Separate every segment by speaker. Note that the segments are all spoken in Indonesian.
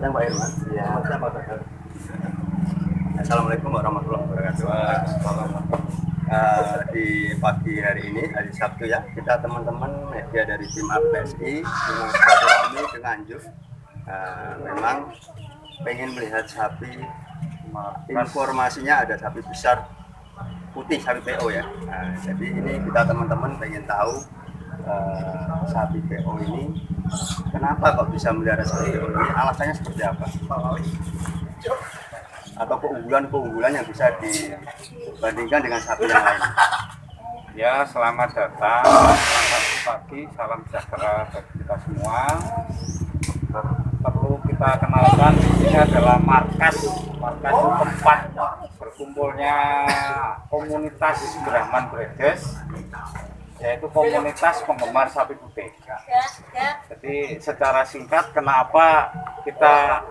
Speaker 1: Yang Pak Irman.
Speaker 2: Ya.
Speaker 1: Assalamualaikum warahmatullahi wabarakatuh. Di pagi hari ini, hari Sabtu ya, kita teman-teman media dari tim APSI dengan kami dengan Nganjuk memang pengen melihat sapi. Informasinya ada sapi besar putih, sapi PO ya. Jadi ini kita teman-teman pengen tahu sapi PO ini kenapa kok bisa melihara sapi PO ini, alasannya seperti apa, atau keunggulan yang bisa dibandingkan dengan sapi yang lain.
Speaker 2: Ya, selamat datang, selamat pagi, salam sejahtera bagi kita semua. Perlu kita kenalkan, ini adalah markas tempat berkumpulnya komunitas Brahman Bredes, yaitu komunitas penggemar sapi putih. Jadi secara singkat, kenapa kita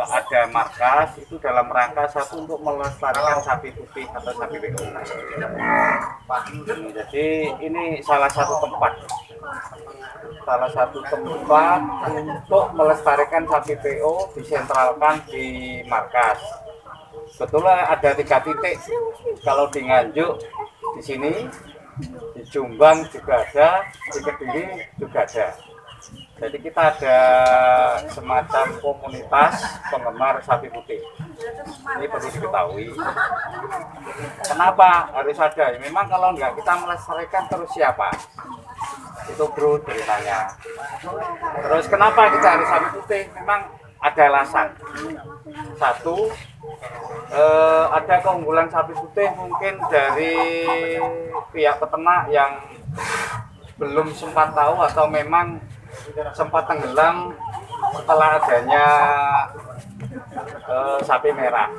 Speaker 2: ada markas itu dalam rangka satu untuk melestarikan sapi putih atau sapi PO. Jadi ini salah satu tempat untuk melestarikan sapi PO disentralkan di markas. Betulnya ada 3 titik. Kalau di Nganjuk di sini, di Jombang juga ada, di Kediri juga ada. Jadi kita ada semacam komunitas penggemar sapi putih. Ini perlu diketahui. Kenapa harus ada? Ya, memang kalau enggak kita melestarikan terus siapa? Itu bro ceritanya. Terus kenapa kita harus sapi putih? Memang ada alasan. Satu, ada keunggulan sapi putih mungkin dari pihak peternak yang belum sempat tahu atau memang sempat tenggelam setelah adanya sapi merah,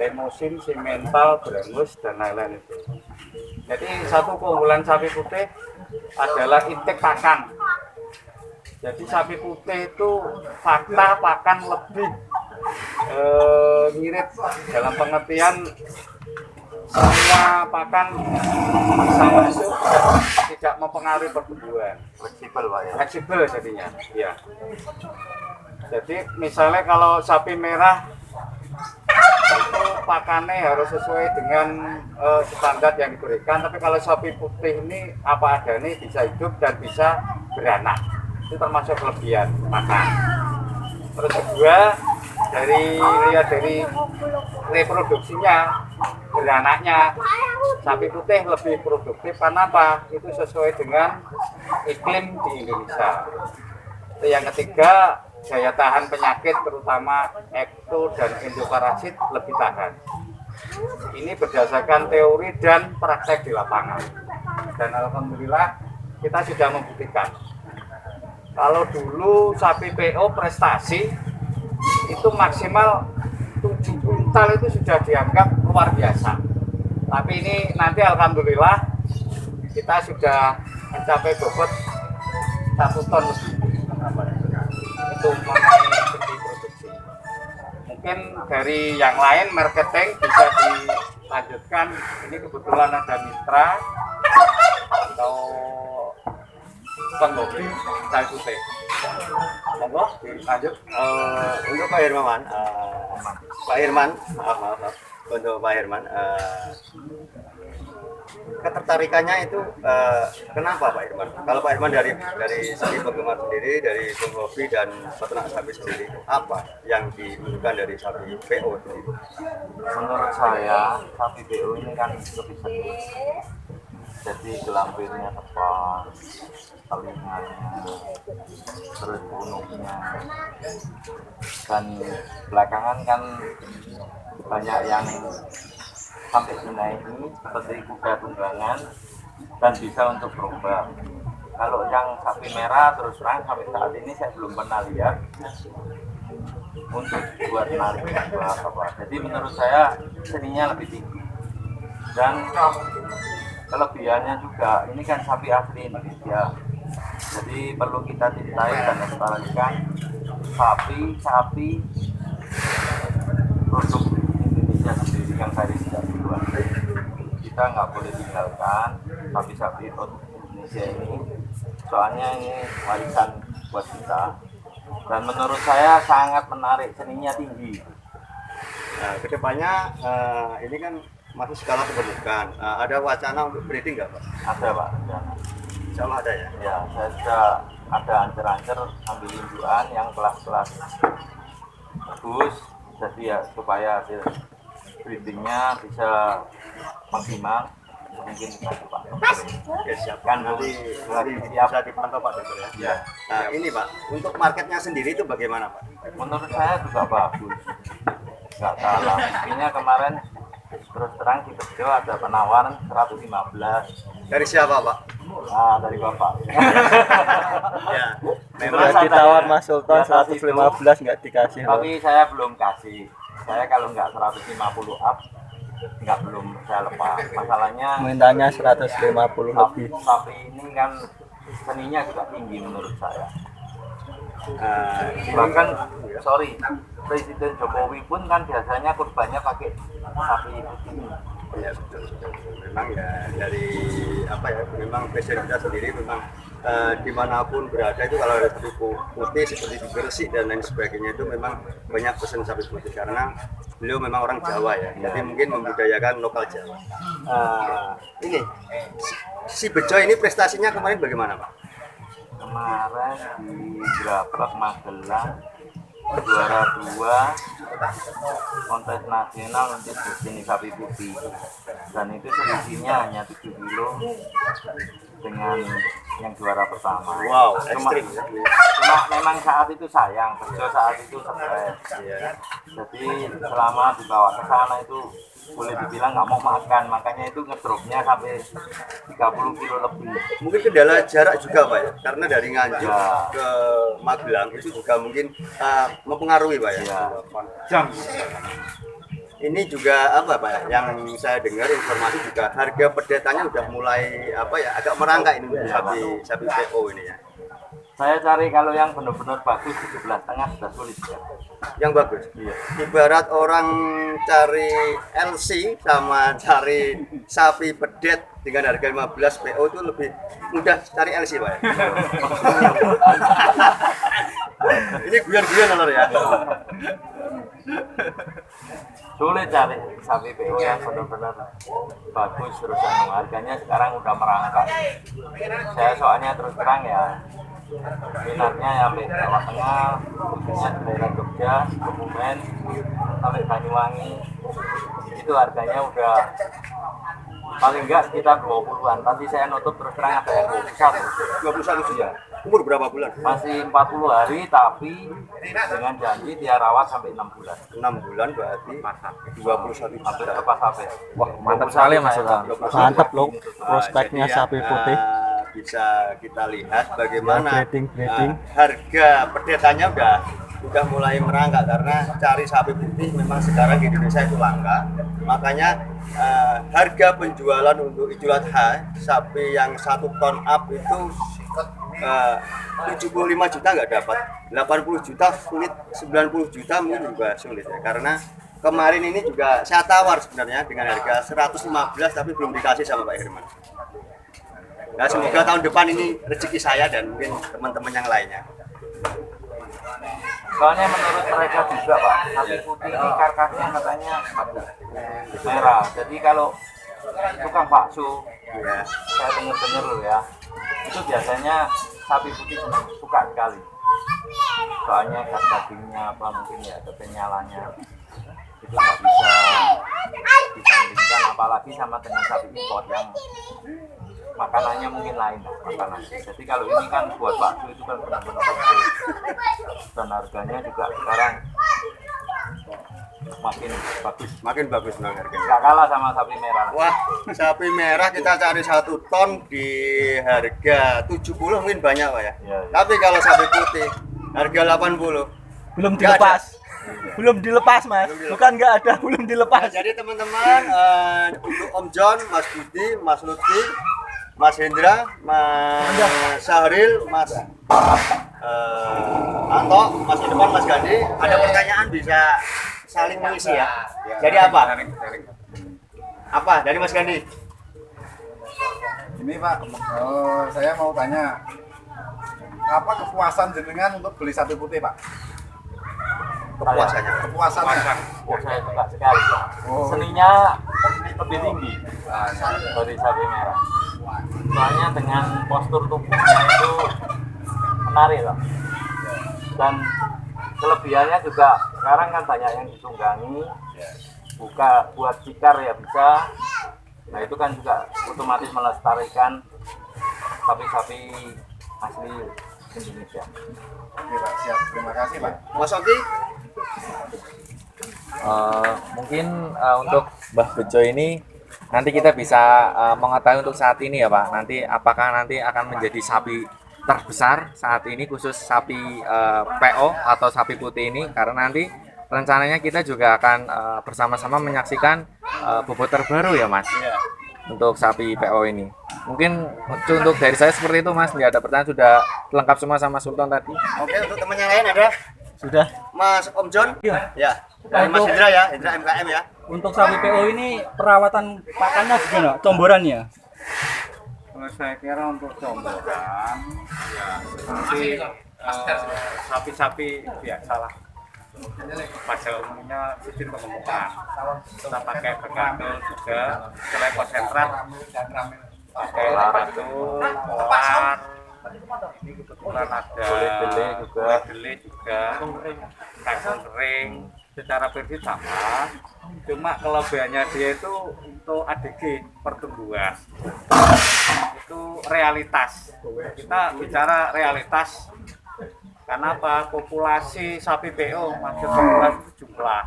Speaker 2: lemusin, simental, brangus, dan lain-lain itu. Jadi satu keunggulan sapi putih adalah intake pakan. Jadi sapi putih itu fakta pakan lebih ngirit, dalam pengertian semua pakan bisa masuk, tidak mempengaruhi pertumbuhan.
Speaker 1: Fleksibel Pak ya.
Speaker 2: Fleksibel jadinya. Ya. Jadi misalnya kalau sapi merah itu pakannya harus sesuai dengan standar yang diberikan, tapi kalau sapi putih ini apa adanya bisa hidup dan bisa beranak. Itu termasuk kelebihan makan. Terus kedua, dari reproduksinya, beranaknya, sapi putih lebih produktif karena apa? Itu sesuai dengan iklim di Indonesia. Itu yang ketiga, daya tahan penyakit terutama ekto dan endoparasit lebih tahan. Ini berdasarkan teori dan praktek di lapangan. Dan alhamdulillah kita sudah membuktikan. Kalau dulu sapi PO prestasi itu maksimal 7 kuintal itu sudah dianggap luar biasa. Tapi ini nanti alhamdulillah kita sudah mencapai bobot 1 ton lebih. Itu mengenai segi produksi. Mungkin dari yang lain marketing bisa dilanjutkan. Ini kebetulan ada mitra atau penghobi sapi putih. Monggo dilanjut.
Speaker 1: Untuk Pak Irman, maaf. Untuk Pak Irman, ketertarikannya itu kenapa Pak Irman? Kalau Pak Irman dari segi penggemar sendiri, dari penghobi dan peternak sapi sendiri, apa yang dibutuhkan dari sapi PO sendiri?
Speaker 3: Menurut saya sapi PO ini kan lebih segar. Jadi kelampirnya tepat, telinganya, terus punuknya, dan belakangan kan banyak yang sampai dinaiki seperti kuda tunggangan dan bisa untuk berubah. Kalau yang sapi merah terus terang sampai saat ini saya belum pernah lihat untuk buat narik apa. Jadi menurut saya seninya lebih tinggi dan kelebihannya juga ini kan sapi asli Indonesia. Jadi perlu kita cintai dan lestarikan sapi produk Indonesia sendiri yang dari sejak duluan. Kita nggak boleh tinggalkan sapi-sapi produk Indonesia ini, soalnya ini warisan buat kita. Dan menurut saya sangat menarik, seninya tinggi.
Speaker 1: Nah, kedepannya ini kan masih skala pembentukan. Ada wacana untuk breeding nggak Pak?
Speaker 3: Ada Pak, ada.
Speaker 1: Insya Allah ada ya.
Speaker 3: Ya, saya sudah ada ancer-ancer ambil indukan yang kelas-kelas bagus, jadi ya supaya hasil breedingnya bisa maksimal, mungkin kita coba.
Speaker 1: Oke, siap.
Speaker 3: Kan
Speaker 1: Nanti
Speaker 3: lagi
Speaker 1: bisa dipantau Pak Dokter ya.
Speaker 3: Ya,
Speaker 1: Nah, ini Pak, untuk marketnya sendiri itu bagaimana Pak?
Speaker 3: menurut saya juga bagus, nggak kalah. Buktinya kemarin terus terang di Bejo ada penawaran 115.
Speaker 1: Dari siapa Pak?
Speaker 3: Dari Bapak.
Speaker 1: Ya,
Speaker 3: Memang
Speaker 4: Udah ditawar Mas
Speaker 3: di
Speaker 4: Sultan
Speaker 3: atas
Speaker 4: 115 nggak dikasih.
Speaker 3: Tapi saya belum kasih. Saya kalau nggak 150 up, nggak belum saya lepas. Masalahnya
Speaker 4: Mintanya 150 lebih.
Speaker 3: sapi ini kan seninya juga tinggi menurut saya. Bahkan sorry, Presiden Jokowi pun kan biasanya kurbannya pakai sapi putih.
Speaker 1: Ya betul. Memang ya dari apa ya? Memang presiden kita sendiri memang dimanapun berada itu kalau ada sapi putih seperti di Gresik dan lain sebagainya itu memang banyak pesan sapi putih karena beliau memang orang Jawa ya. Jadi mungkin membudayakan lokal Jawa. Ini si Bejo ini prestasinya kemarin bagaimana Pak?
Speaker 3: Kemarin di Grabak Magelang juara 2 kontes nasional untuk jenis sapi putih, dan itu selisihnya hanya 7 kilo dengan yang juara pertama.
Speaker 1: Wow,
Speaker 3: Cuma
Speaker 1: ekstrim.
Speaker 3: memang saat itu sayang, Bejo saat itu stres.
Speaker 1: Ya.
Speaker 3: Jadi selama dibawa ke sana itu boleh dibilang nggak mau makan, makanya itu ngedropnya sampai 30 kilo lebih.
Speaker 1: Mungkin kendala jarak juga Pak ya, karena dari Nganjuk
Speaker 3: Ya.
Speaker 1: ke Magelang itu juga mungkin mempengaruhi Pak ya.
Speaker 3: Ya.
Speaker 2: Jam.
Speaker 1: Ini juga apa Pak ya, yang saya dengar informasi juga harga perdetannya udah mulai apa ya agak merangkak ini untuk sapi PO ini ya.
Speaker 3: Saya cari kalau yang benar-benar bagus 17,5 sudah sulit ya.
Speaker 1: Yang bagus.
Speaker 3: Iya.
Speaker 1: Ibarat orang cari LC sama cari sapi pedet dengan harga 15 PO itu lebih mudah cari LC Pak ya. Ini guyon-guyon lor ya.
Speaker 3: Sulit cari sapi PO yang benar-benar bagus, terus harganya sekarang udah merangkak. Saya soalnya terus terang ya minatnya sampai Jawa Tengah, khususnya di daerah Jogja, Kebumen, sampai Banyuwangi. Itu harganya udah paling enggak sekitar 20-an. Tadi saya nutup terus terang ada yang 21.
Speaker 1: 21
Speaker 3: Iya.
Speaker 1: Umur berapa bulan?
Speaker 3: Masih 40 hari tapi dengan janji dia rawat sampai 6 bulan.
Speaker 1: 6 bulan berarti 21
Speaker 3: Hampir
Speaker 1: juta.
Speaker 3: lepas HP.
Speaker 4: Wah, mantap sekali Mas Sultan. Mantap loh prospeknya
Speaker 1: Jadi ya,
Speaker 4: sapi putih.
Speaker 1: Bisa kita lihat bagaimana
Speaker 4: Ya, breeding.
Speaker 1: harga perdetannya udah mulai merangkak karena cari sapi putih memang sekarang di Indonesia itu langka. Makanya harga penjualan untuk Idul Adha sapi yang 1 ton up itu 75 juta nggak dapat, 80 juta sulit, 90 juta mungkin juga sulit ya karena kemarin ini juga saya tawar sebenarnya dengan harga 115 tapi belum dikasih sama Pak Herman. Nah, semoga tahun depan ini rezeki saya dan mungkin teman-teman yang lainnya.
Speaker 3: Soalnya menurut mereka juga Pak, sapi putih ini karkasnya katanya merah. Jadi kalau tukang bakso,
Speaker 1: Ya.
Speaker 3: saya dengar-dengar loh ya, itu biasanya sapi putih suka sekali. Soalnya gas dagingnya apa mungkin ya kenyalanya itu nggak bisa dibandingkan apalagi sama dengan sapi impor yang makanannya mungkin lain lah makanannya. Jadi kalau ini kan buat bakso itu kan benar-benar bagus dan harganya juga sekarang makin bagus
Speaker 1: Bang harganya.
Speaker 3: nggak kalah sama sapi merah.
Speaker 1: Wah, sapi merah kita cari 1 ton di harga 70 mungkin banyak Pak ya.
Speaker 3: Iya.
Speaker 1: Tapi kalau sapi putih harga 80.
Speaker 4: Belum
Speaker 1: Nggak
Speaker 4: dilepas. Belum dilepas Mas. Bukan nggak ada, belum
Speaker 1: Nah,
Speaker 4: dilepas.
Speaker 1: jadi teman-teman untuk Om John, Mas Budi, Mas Lutfi, Mas Hendra, Mas Sahril, Mas Anto, Mas Irfan, Mas Gandhi, ada pertanyaan bisa saling mengisi ya. Jadi apa? Apa dari Mas Gandhi?
Speaker 5: Ini Pak, saya mau tanya apa kepuasan jenengan untuk beli sapi putih, Pak?
Speaker 1: Kepuasannya.
Speaker 5: Kepuasannya.
Speaker 3: Oh, saya suka sekali Pak. Seninya lebih tinggi dari sapi merah. Soalnya dengan postur tubuhnya itu menarik Pak. Dan kelebihannya juga sekarang kan banyak yang ditunggangi, buka buat cikar ya bisa. Nah itu kan juga otomatis melestarikan sapi-sapi asli Indonesia.
Speaker 5: Oke, Pak. Siap. Terima kasih, Pak.
Speaker 1: Mas Oki,
Speaker 4: Mungkin untuk Mbah Bejo ini nanti kita bisa mengetahui untuk saat ini ya Pak. Nanti apakah nanti akan menjadi sapi terbesar saat ini khusus sapi PO atau sapi putih ini, karena nanti rencananya kita juga akan bersama-sama menyaksikan bobot terbaru ya Mas. Untuk sapi PO ini. Mungkin untuk dari saya seperti itu Mas. Tidak ada pertanyaan, sudah lengkap semua sama Sultan tadi.
Speaker 1: oke, untuk temannya lain ada
Speaker 4: Sudah.
Speaker 1: Mas Om John.
Speaker 6: Iya.
Speaker 1: Ya. Dari Mas
Speaker 6: Untuk-
Speaker 1: Indra ya, Indra MKM ya.
Speaker 6: Untuk sapi PO ini perawatan pakannya gimana? Comborannya?
Speaker 2: Kalau saya kira untuk comboran ya seperti sapi-sapi biasalah. Pada umumnya sistem pengemukan kita pakai bekandel juga, selain konsentrat pakai batu, kolar, ini kebetulan ada
Speaker 3: Bele juga.
Speaker 2: bele juga, kacang kering, secara versi sama, cuma kelebihannya dia itu untuk ADG pertumbuhan itu realitas, kita bicara realitas. Karena apa? Populasi sapi PO masih populasi jumlah,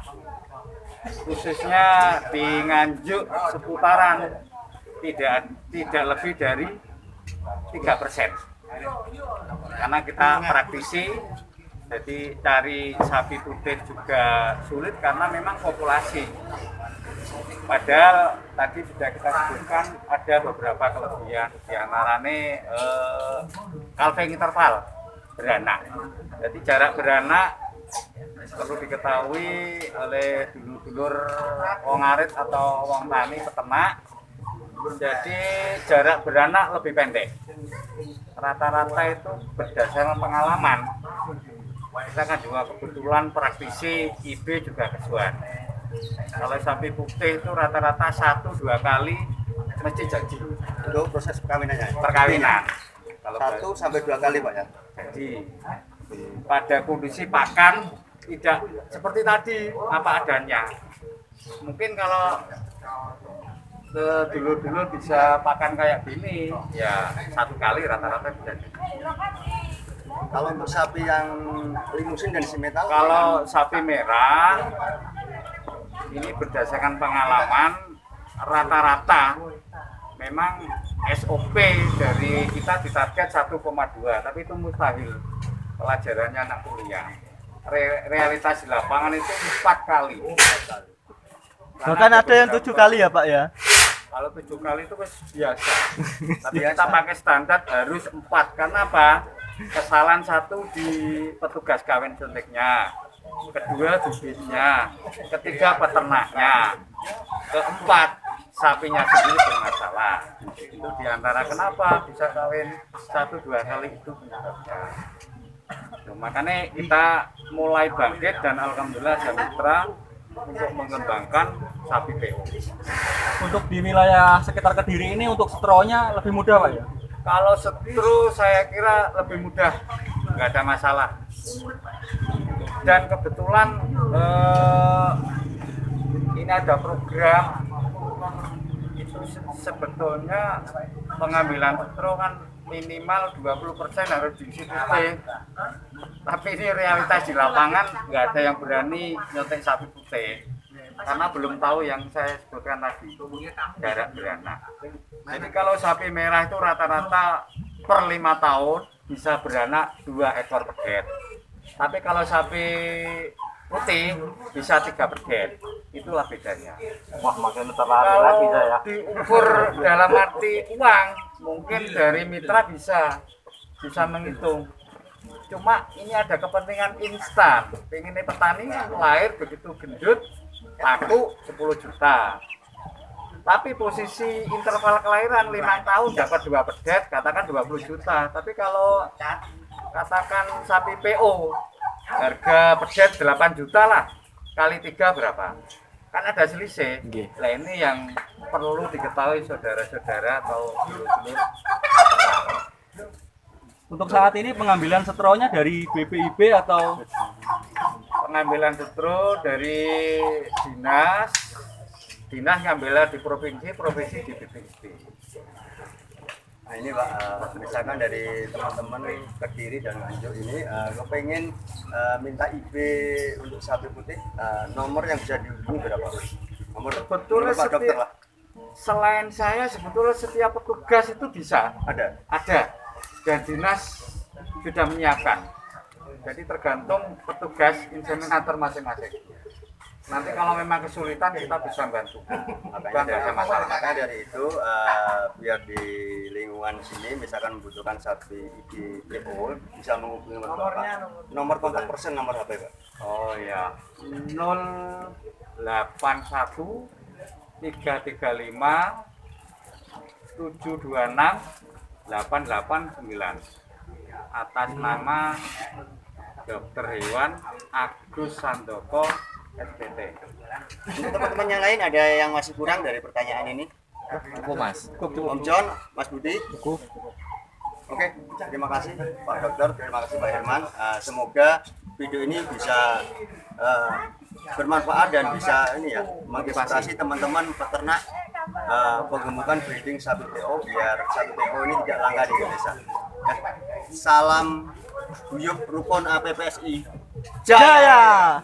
Speaker 2: khususnya di Nganjuk seputaran tidak lebih dari 3%. Karena kita praktisi, jadi cari sapi putih juga sulit karena memang populasi. Padahal tadi sudah kita sebutkan ada beberapa kelebihan, diantaranya calving interval beranak. Jadi jarak beranak perlu diketahui oleh dulur-dulur wong arit atau wong tani peternak. Jadi jarak beranak lebih pendek. Rata-rata itu berdasarkan pengalaman. Kita kan juga kebetulan praktisi IB juga kesuan. Kalau sapi putih itu rata-rata 1-2 kali mesti jadi
Speaker 1: Untuk proses perkawinannya.
Speaker 2: perkawinan. Kalau
Speaker 1: 1-2 kali Pak ya.
Speaker 2: jadi pada kondisi pakan tidak seperti tadi apa adanya. Mungkin kalau dulu bisa pakan kayak gini ya 1 kali rata-rata bisa jadi.
Speaker 1: Kalau untuk sapi yang limusin dan simetal,
Speaker 2: Kalau sapi merah ini berdasarkan pengalaman rata-rata memang SOP dari kita ditarget 1,2, tapi itu mustahil. Pelajarannya anak kuliah. Realitas di lapangan itu 4 kali.
Speaker 4: Bahkan ada yang 7 kali ya Pak ya.
Speaker 2: Kalau 7 kali itu biasa. Tapi kita pakai standar harus 4. Karena apa? Kesalahan 1 di petugas kawin suntiknya, kedua bibitnya, ketiga peternaknya, keempat sapinya sendiri bermasalah. Itu diantara kenapa bisa kawin 1-2 kali itu penyebabnya. Tuh, makanya kita mulai bangkit dan alhamdulillah saya mitra untuk mengembangkan sapi PO.
Speaker 6: Untuk di wilayah sekitar Kediri ini untuk setronya lebih mudah Pak ya?
Speaker 2: Kalau setru saya kira lebih mudah, nggak ada masalah. Dan kebetulan ini ada program itu sebetulnya pengambilan setru kan minimal 20% harus diisi putih. Tapi ini realitas di lapangan nggak ada yang berani nyontek sapi putih. Karena belum tahu yang saya sebutkan tadi, jarak beranak. Jadi kalau sapi merah itu rata-rata per 5 tahun bisa beranak 2 ekor pedet. Tapi kalau sapi putih bisa 3 pedet. Itulah bedanya.
Speaker 3: Wah makin terlari lagi
Speaker 2: Kalau
Speaker 3: saya.
Speaker 2: diukur dalam arti uang, mungkin dari mitra bisa menghitung. Cuma ini ada kepentingan instan. Pengennya petani lahir begitu gendut, laku 10 juta. Tapi posisi interval kelahiran 5 tahun dapat 2 pedet, katakan 20 juta. Tapi kalau katakan sapi PO harga pedet 8 juta lah, kali 3 berapa? Kan ada selisih.
Speaker 4: Nggih.
Speaker 2: Nah ini yang perlu diketahui saudara-saudara atau dulur-dulur.
Speaker 6: Untuk saat ini pengambilan setronya dari BPIB atau
Speaker 2: Pengambilan setro dari dinas ngambil di provinsi di BPIB.
Speaker 1: Nah ini Pak, misalkan dari teman-teman Kediri dan Nganjuk ini kepengen minta IB untuk sapi putih, nomor yang bisa dihubungi berapa? Nomor
Speaker 2: Sebetulnya
Speaker 1: Pak dokter lah.
Speaker 2: Selain saya sebetulnya setiap petugas itu bisa
Speaker 1: Ada.
Speaker 2: dan dinas sudah menyiapkan. Jadi tergantung petugas inseminator masing-masing. Nanti kalau memang kesulitan kita bisa bantu.
Speaker 1: Makanya dari itu biar di lingkungan sini misalkan membutuhkan sapi IBPO bisa menghubungi Bapak. Nomor kontak person, nomor HP Pak.
Speaker 2: Oh ya, 081 335 726 889 atas nama Dokter Hewan Agus Sandoko SPT.
Speaker 1: Untuk teman-teman yang lain ada yang masih kurang dari pertanyaan ini?
Speaker 4: Cukup Mas.
Speaker 1: Om John, Mas Budi. Oke, terima kasih Pak Dokter, terima kasih Pak Herman. Semoga video ini bisa bermanfaat dan bisa ini ya menginspirasi teman-teman peternak penggemukan breeding sapi PO biar sapi PO ini tidak langka di Indonesia. Salam guyup rukun APPSI Jaya.